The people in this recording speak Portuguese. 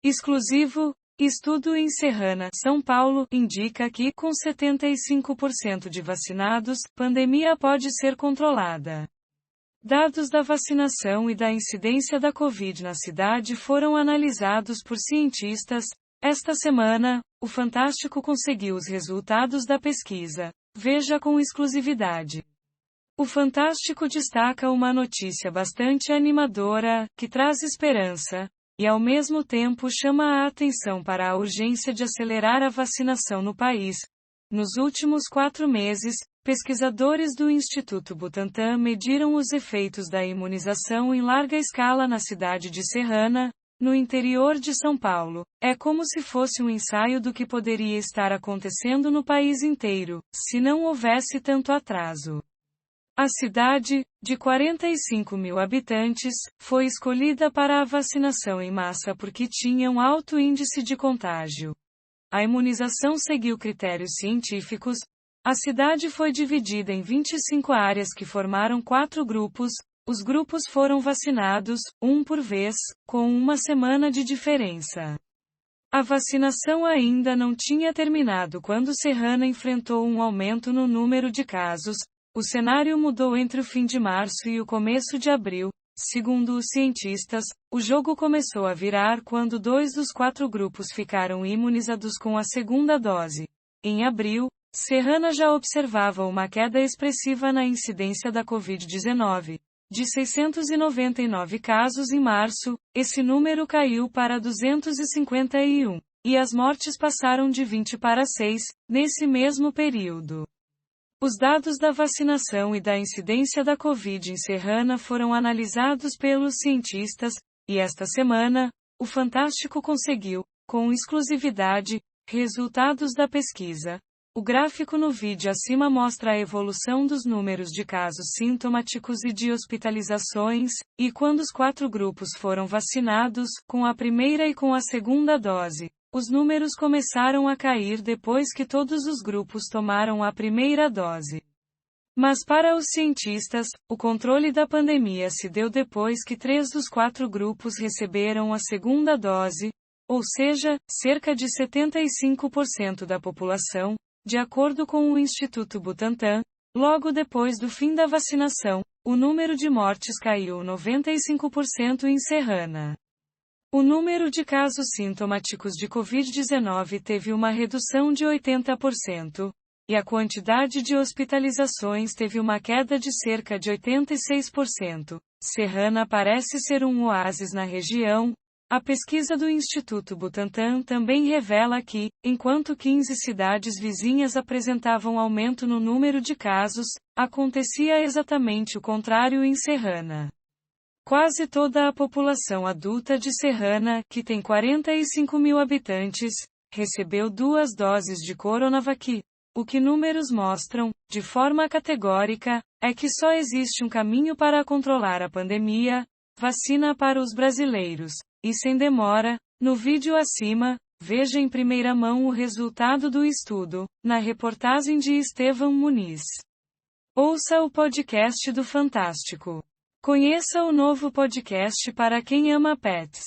Exclusivo. Estudo em Serrana, São Paulo, indica que, com 75% de vacinados, pandemia pode ser controlada. Dados da vacinação e da incidência da Covid na cidade foram analisados por cientistas. Esta semana, o Fantástico conseguiu os resultados da pesquisa. Veja com exclusividade. O Fantástico destaca uma notícia bastante animadora, que traz esperança, e ao mesmo tempo chama a atenção para a urgência de acelerar a vacinação no país. Nos últimos 4 meses, pesquisadores do Instituto Butantan mediram os efeitos da imunização em larga escala na cidade de Serrana, no interior de São Paulo. É como se fosse um ensaio do que poderia estar acontecendo no país inteiro, se não houvesse tanto atraso. A cidade, de 45 mil habitantes, foi escolhida para a vacinação em massa porque tinha um alto índice de contágio. A imunização seguiu critérios científicos. A cidade foi dividida em 25 áreas que formaram 4 grupos. Os grupos foram vacinados, um por vez, com uma semana de diferença. A vacinação ainda não tinha terminado quando Serrana enfrentou um aumento no número de casos. O cenário mudou entre o fim de março e o começo de abril. Segundo os cientistas, o jogo começou a virar quando 2 dos 4 grupos ficaram imunizados com a segunda dose. Em abril, Serrana já observava uma queda expressiva na incidência da Covid-19. De 699 casos em março, esse número caiu para 251, e as mortes passaram de 20 para 6, nesse mesmo período. Os dados da vacinação e da incidência da Covid em Serrana foram analisados pelos cientistas, e esta semana, o Fantástico conseguiu, com exclusividade, resultados da pesquisa. O gráfico no vídeo acima mostra a evolução dos números de casos sintomáticos e de hospitalizações, e quando os 4 grupos foram vacinados, com a primeira e com a segunda dose. Os números começaram a cair depois que todos os grupos tomaram a primeira dose. Mas para os cientistas, o controle da pandemia se deu depois que 3 dos 4 grupos receberam a segunda dose, ou seja, cerca de 75% da população, de acordo com o Instituto Butantan. Logo depois do fim da vacinação, o número de mortes caiu 95% em Serrana. O número de casos sintomáticos de Covid-19 teve uma redução de 80%, e a quantidade de hospitalizações teve uma queda de cerca de 86%. Serrana parece ser um oásis na região. A pesquisa do Instituto Butantan também revela que, enquanto 15 cidades vizinhas apresentavam aumento no número de casos, acontecia exatamente o contrário em Serrana. Quase toda a população adulta de Serrana, que tem 45 mil habitantes, recebeu 2 doses de Coronavac. O que números mostram, de forma categórica, é que só existe um caminho para controlar a pandemia: vacina para os brasileiros. E sem demora. No vídeo acima, veja em primeira mão o resultado do estudo, na reportagem de Estevão Muniz. Ouça o podcast do Fantástico. Conheça o novo podcast para quem ama pets.